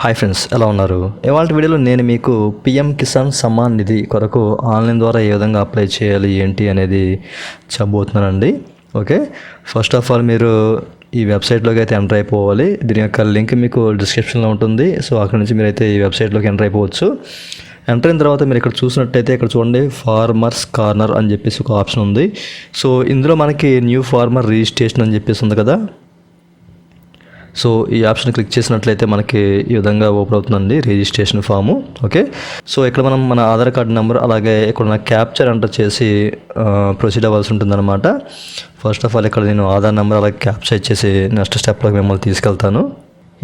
Hi friends, ఎలా ఉన్నారు? ఇవాళ వీడియోలో నేను మీకు పిఎం కిసాన్ సమ్మాన్ నిధి కొరకు ఆన్లైన్ ద్వారా ఏ విధంగా అప్లై చేయాలి ఏంటి అనేది చెప్పబోతున్నానండి. ఓకే, ఫస్ట్ ఆఫ్ ఆల్ మీరు ఈ వెబ్సైట్లోకి అయితే ఎంటర్ అయిపోవాలి. దీని యొక్క లింక్ మీకు డిస్క్రిప్షన్లో ఉంటుంది. సో అక్కడ నుంచి మీరైతే ఈ వెబ్సైట్లోకి ఎంటర్ అయిపోవచ్చు. ఎంటర్ అయిన తర్వాత మీరు ఇక్కడ చూసినట్టయితే ఇక్కడ చూడండి, ఫార్మర్స్ కార్నర్ అని చెప్పేసి ఒక ఆప్షన్ ఉంది. సో ఇందులో మనకి న్యూ ఫార్మర్ రిజిస్ట్రేషన్ అని చెప్పేసి ఉంది కదా. సో ఈ ఆప్షన్ క్లిక్ చేసినట్లయితే మనకి ఈ విధంగా ఓపెన్ అవుతుందండి రిజిస్ట్రేషన్ ఫాము. ఓకే, సో ఇక్కడ మనం మన ఆధార్ కార్డు నెంబర్ అలాగే ఇక్కడ ఉన్న క్యాప్చర్ ఎంటర్ చేసి ప్రొసీడ్ అవ్వాల్సి ఉంటుందన్నమాట. ఫస్ట్ ఆఫ్ ఆల్ ఇక్కడ నేను ఆధార్ నెంబర్ అలాగే క్యాప్చర్ ఇచ్చేసి నెక్స్ట్ స్టెప్లోకి మిమ్మల్ని తీసుకెళ్తాను.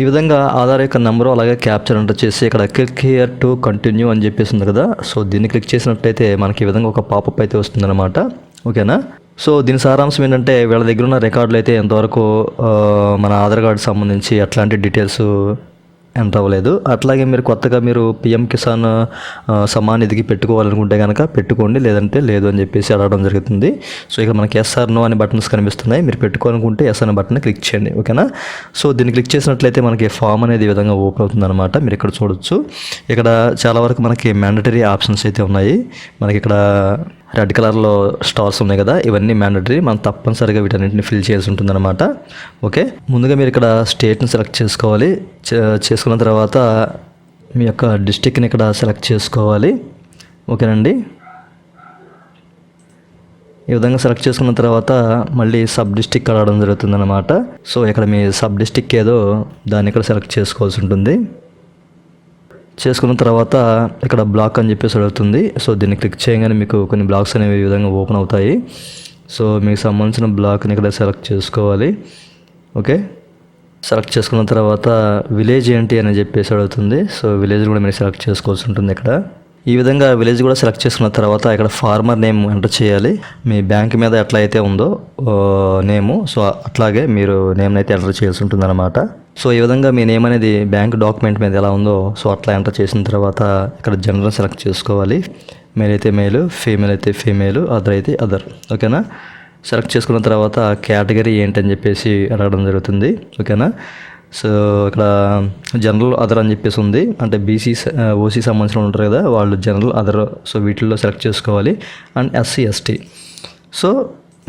ఈ విధంగా ఆధార్ యొక్క నెంబరు అలాగే క్యాప్చర్ ఎంటర్ చేసి ఇక్కడ క్లిక్ హియర్ టు కంటిన్యూ అని చెప్పేసి ఉంది కదా. సో దీన్ని క్లిక్ చేసినట్టయితే మనకి ఈ విధంగా ఒక పాపప్ అయితే వస్తుందన్నమాట. ఓకేనా, సో దీని సారాంశం ఏంటంటే వీళ్ళ దగ్గర ఉన్న రికార్డులు అయితే ఎంతవరకు మన ఆధార్ కార్డు సంబంధించి అట్లాంటి డీటెయిల్స్ ఎంటర్ అవ్వలేదు. అట్లాగే మీరు కొత్తగా మీరు పిఎం కిసాన్ సమ్మాన్ నిధికి పెట్టుకోవాలనుకుంటే కనుక పెట్టుకోండి, లేదంటే లేదు అని చెప్పేసి అడగడం జరుగుతుంది. సో ఇక మనకి ఎస్ఆర్ నో అనే బటన్స్ కనిపిస్తున్నాయి. మీరు పెట్టుకోవాలనుకుంటే ఎస్ అనే బటన్ క్లిక్ చేయండి. ఓకేనా, సో దీన్ని క్లిక్ చేసినట్లయితే మనకి ఫామ్ అనేది ఈ విధంగా ఓపెన్ అవుతుంది అనమాట. మీరు ఇక్కడ చూడొచ్చు, ఇక్కడ చాలా వరకు మనకి మ్యాండటరీ ఆప్షన్స్ అయితే ఉన్నాయి. మనకి ఇక్కడ రెడ్ కలర్లో స్టార్స్ ఉన్నాయి కదా, ఇవన్నీ మ్యాండటరీ. మనం తప్పనిసరిగా వీటన్నింటిని ఫిల్ చేయాల్సి ఉంటుందన్నమాట. ఓకే, ముందుగా మీరు ఇక్కడ స్టేట్ని సెలెక్ట్ చేసుకోవాలి. చేసుకున్న తర్వాత మీ యొక్క డిస్టిక్ని ఇక్కడ సెలెక్ట్ చేసుకోవాలి. ఓకేనండి, ఈ విధంగా సెలెక్ట్ చేసుకున్న తర్వాత మళ్ళీ సబ్ డిస్టిక్ అడగడం జరుగుతుందన్నమాట. సో ఇక్కడ మీ సబ్ డిస్టిక్ ఏదో దాన్ని ఇక్కడ సెలెక్ట్ చేసుకోవాల్సి ఉంటుంది. చేసుకున్న తర్వాత ఇక్కడ బ్లాక్ అని చెప్పేసి అడుగుతుంది. సో దీన్ని క్లిక్ చేయగానే మీకు కొన్ని బ్లాక్స్ అనేవి ఈ విధంగా ఓపెన్ అవుతాయి. సో మీకు సంబంధించిన బ్లాక్ని ఇక్కడ సెలెక్ట్ చేసుకోవాలి. ఓకే, సెలెక్ట్ చేసుకున్న తర్వాత విలేజ్ ఏంటి అని చెప్పేసి అడుగుతుంది. సో విలేజ్ కూడా మీరు సెలెక్ట్ చేసుకోవాల్సి ఉంటుంది. ఇక్కడ ఈ విధంగా విలేజ్ కూడా సెలెక్ట్ చేసుకున్న తర్వాత ఇక్కడ ఫార్మర్ నేమ్ ఎంటర్ చేయాలి. మీ బ్యాంక్ మీద ఎట్లా అయితే ఉందో నేము, సో అట్లాగే మీరు నేమ్ని అయితే ఎంటర్ చేయాల్సి ఉంటుంది అనమాట. సో ఈ విధంగా మీ నేమ్ అనేది బ్యాంక్ డాక్యుమెంట్ మీద ఎలా ఉందో సో అట్లా ఎంటర్ చేసిన తర్వాత ఇక్కడ జనరల్ సెలెక్ట్ చేసుకోవాలి. మేల్ అయితే మేలు, ఫీమేల్ అయితే ఫీమేల్, అదర్ అయితే అదర్. ఓకేనా, సెలెక్ట్ చేసుకున్న తర్వాత కేటగిరీ ఏంటని చెప్పేసి అడగడం జరుగుతుంది. ఓకేనా, సో ఇక్కడ జనరల్ అదర్ అని చెప్పేసి ఉంది. అంటే బీసీ ఓసీ సంబంధించిన ఉంటారు కదా, వాళ్ళు జనరల్ అదర్. సో వీటిల్లో సెలెక్ట్ చేసుకోవాలి. And SC ST. సో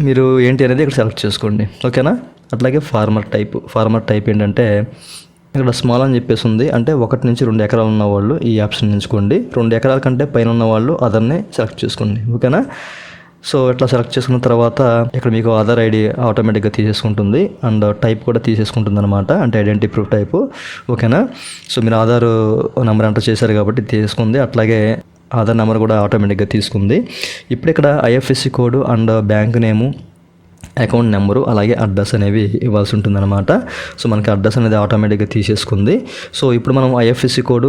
మీరు ఏంటి అనేది ఇక్కడ సెలెక్ట్ చేసుకోండి. ఓకేనా, అట్లాగే ఫార్మర్ టైప్ ఏంటంటే ఇక్కడ స్మాల్ అని చెప్పేసి ఉంది. అంటే 1 నుంచి 2 ఎకరాలు ఉన్న వాళ్ళు ఈ ఆప్షన్ ఎంచుకోండి. 2 ఎకరాల కంటే పైన ఉన్న వాళ్ళు అదర్ని సెలెక్ట్ చేసుకోండి. ఓకేనా, సో ఇట్లా సెలెక్ట్ చేసుకున్న తర్వాత ఇక్కడ మీకు ఆధార్ ఐడి ఆటోమేటిక్గా తీసేసుకుంటుంది. అండ్ టైప్ కూడా తీసేసుకుంటుంది అనమాట, అంటే ఐడెంటిటీ ప్రూఫ్ టైపు. ఓకేనా, సో మీరు ఆధార్ నెంబర్ ఎంటర్ చేశారు కాబట్టి తీసేసుకుంది. అట్లాగే ఆధార్ నెంబర్ కూడా ఆటోమేటిక్గా తీసుకుంది. ఇప్పుడు ఇక్కడ IFSC code and bank name, account number అలాగే అడ్రస్ అనేవి ఇవ్వాల్సి ఉంటుందన్నమాట. సో మనకి అడ్రస్ అనేది ఆటోమేటిక్గా తీసేసుకుంది. సో ఇప్పుడు మనం ఐఎఫ్ఎస్సి కోడ్,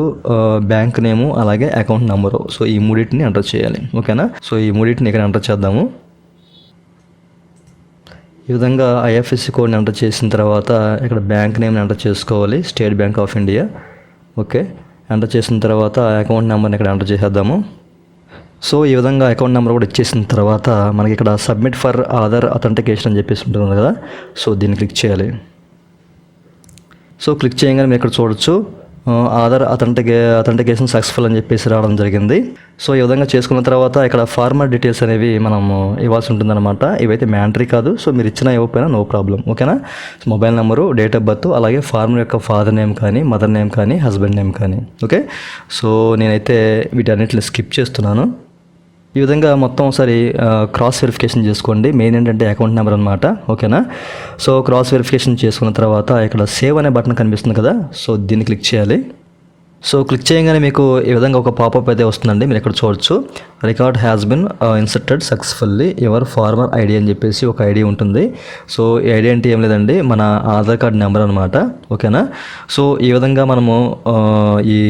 బ్యాంక్ నేము అలాగే అకౌంట్ నెంబరు, సో ఈ మూడింటిని ఎంటర్ చేయాలి. ఓకేనా, సో ఈ మూడింటిని ఇక్కడ ఎంటర్ చేద్దాము. ఈ విధంగా ఐఎఫ్ఎస్సి కోడ్ని ఎంటర్ చేసిన తర్వాత ఇక్కడ బ్యాంక్ నేమ్ని ఎంటర్ చేసుకోవాలి, state bank of India. Okay, enter చేసిన తర్వాత అకౌంట్ నెంబర్ని ఇక్కడ ఎంటర్ చేసేద్దాము. సో ఈ విధంగా అకౌంట్ నెంబర్ కూడా ఇచ్చేసిన తర్వాత మనకి ఇక్కడ సబ్మిట్ ఫర్ ఆధార్ అథెంటికేషన్ అని చెప్పేసి ఉంటుంది కదా. సో దీన్ని క్లిక్ చేయాలి. సో క్లిక్ చేయగానే మీరు ఇక్కడ చూడొచ్చు, ఆధార్ అథెంటికేషన్ సక్సెస్ఫుల్ అని చెప్పేసి రావడం జరిగింది. సో ఈ విధంగా చేసుకున్న తర్వాత ఇక్కడ ఫార్మర్ డీటెయిల్స్ అనేవి మనం ఇవ్వాల్సి ఉంటుందన్నమాట. ఇవైతే మ్యాండటరీ కాదు. సో మీరు ఇచ్చినా ఇవ్వకపోయినా నో ప్రాబ్లం. ఓకేనా, mobile number, date of birth అలాగే ఫార్మర్ యొక్క ఫాదర్ నేమ్ కానీ, మదర్ నేమ్ కానీ, హస్బెండ్ నేమ్ కానీ. ఓకే, సో నేనైతే వీటన్నిటిని స్కిప్ చేస్తున్నాను. ఈ విధంగా మొత్తం ఒకసారి క్రాస్ వెరిఫికేషన్ చేసుకోండి. మెయిన్ ఏంటంటే అకౌంట్ నెంబర్ అనమాట. ఓకేనా, సో క్రాస్ వెరిఫికేషన్ చేసుకున్న తర్వాత ఇక్కడ సేవ్ అనే బటన్ కనిపిస్తుంది కదా. సో దీన్ని క్లిక్ చేయాలి. సో క్లిక్ చేయగానే మీకు ఈ విధంగా ఒక పాపప్ అయితే వస్తుందండి. మీరు ఇక్కడ చూడొచ్చు, record has been inserted successfully your farmer ID అని చెప్పేసి ఒక ఐడి ఉంటుంది. సో ఈ ఐడి అంటే ఏం లేదండి, మన ఆధార్ కార్డ్ నెంబర్ అనమాట. ఓకేనా, సో ఈ విధంగా మనము ఈ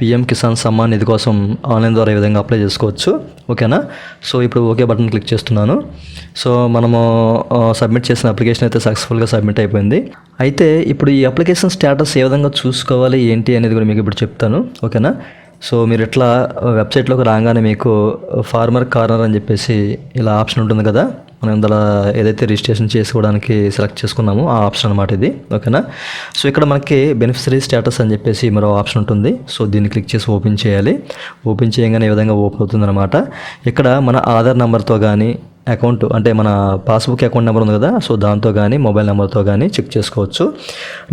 పిఎం కిసాన్ సమ్మాన్ నిధి కోసం ఆన్లైన్ ద్వారా ఈ విధంగా అప్లై చేసుకోవచ్చు. ఓకేనా, సో ఇప్పుడు ఓకే బటన్ క్లిక్ చేస్తున్నాను. సో మనము సబ్మిట్ చేసిన అప్లికేషన్ అయితే సక్సెస్ఫుల్గా సబ్మిట్ అయిపోయింది. అయితే ఇప్పుడు ఈ అప్లికేషన్ స్టేటస్ ఏ విధంగా చూసుకోవాలి ఏంటి అనేది కూడా మీకు ఇప్పుడు చెప్తాను. ఓకేనా, సో మీరు ఇట్లా వెబ్సైట్లోకి రాగానే మీకు ఫార్మర్ కార్నర్ అని చెప్పేసి ఇలా ఆప్షన్ ఉంటుంది కదా, మనం ఇందులో ఏదైతే రిజిస్ట్రేషన్ చేసుకోవడానికి సెలెక్ట్ చేసుకున్నామో ఆ ఆప్షన్ అనమాట ఇది. ఓకేనా. సో ఇక్కడ మనకి బెనిఫిషరీ స్టేటస్ అని చెప్పేసి మరో ఆప్షన్ ఉంటుంది. సో దీన్ని క్లిక్ చేసి ఓపెన్ చేయాలి. ఓపెన్ చేయగానే ఈ విధంగా ఓపెన్ అవుతుంది అనమాట. ఇక్కడ మన ఆధార్ నెంబర్తో కానీ అకౌంట్ అంటే మన పాస్బుక్ అకౌంట్ నెంబర్ ఉంది కదా, సో దాంతో కానీ మొబైల్ నెంబర్తో కానీ చెక్ చేసుకోవచ్చు.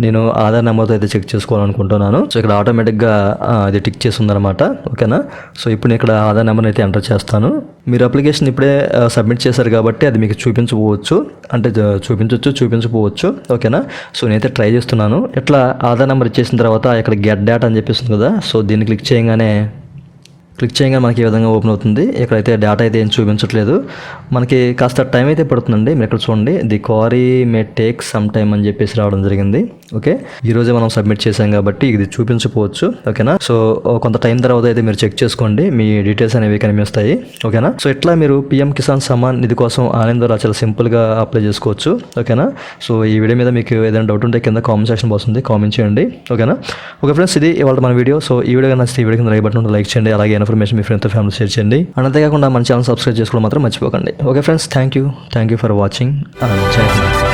నేను ఆధార్ నెంబర్తో అయితే చెక్ చేసుకోవాలనుకుంటున్నాను. సో ఇక్కడ ఆటోమేటిక్గా అది టిక్ చేసి ఉందన్నమాట. ఓకేనా. సో ఇప్పుడు నేను ఇక్కడ ఆధార్ నెంబర్ని అయితే ఎంటర్ చేస్తాను. మీరు అప్లికేషన్ ఇప్పుడే సబ్మిట్ చేశారు కాబట్టి అది మీకు చూపించకపోవచ్చు, అంటే చూపించకపోవచ్చు. ఓకేనా. సో నేనైతే ట్రై చేస్తున్నాను. ఇట్లా ఆధార్ నెంబర్ ఇచ్చేసిన తర్వాత ఇక్కడ గెట్ డేటా అని చెప్పేస్తుంది కదా, సో దీన్ని క్లిక్ చేయగానే మనకి ఈ విధంగా ఓపెన్ అవుతుంది. ఇక్కడైతే డేటా అయితే ఏం చూపించట్లేదు. మనకి కాస్త టైం అయితే పడుతుందండి. మీరు ఇక్కడ చూడండి, the quarry may take some time అని చెప్పేసి రావడం జరిగింది. ఓకే, ఈరోజే మనం సబ్మిట్ చేసాం కాబట్టి ఇది చూపించకపోవచ్చు. ఓకేనా. సో కొంత టైం తర్వాత అయితే మీరు చెక్ చేసుకోండి, మీ డీటెయిల్స్ అనేవి కనిపిస్తాయి. ఓకేనా. సో ఇట్లా మీరు పీఎం కిసాన్ సమ్మాన్ నిధి కోసం ఆన్లైన్ ద్వారా చాలా సింపుల్గా అప్లై చేసుకోవచ్చు. ఓకేనా. సో ఈ వీడియో మీద మీకు ఏదైనా డౌట్ ఉంటే కింద కామెంట్ సెక్షన్ వస్తుంది, కామెంట్ చేయండి. ఓకేనా. ఓకే ఫ్రెండ్స్, ఇది ఇవాళ మన వీడియో. సో ఈ వీడియో నచ్చితే ఈ వీడియో కింద లైక్ బటన్ లైక్ చేయండి. అలాగే ఇన్ఫర్మేషన్ మీ ఫ్రెండ్తో ఫ్యామిలీ షేర్ చేయండి. అంతేకాకుండా మన ఛానల్ సబ్స్క్రైబ్ చేసుకోవడం మాత్రం మర్చిపోకండి. Okay friends, thank you for watching. జై హింద్.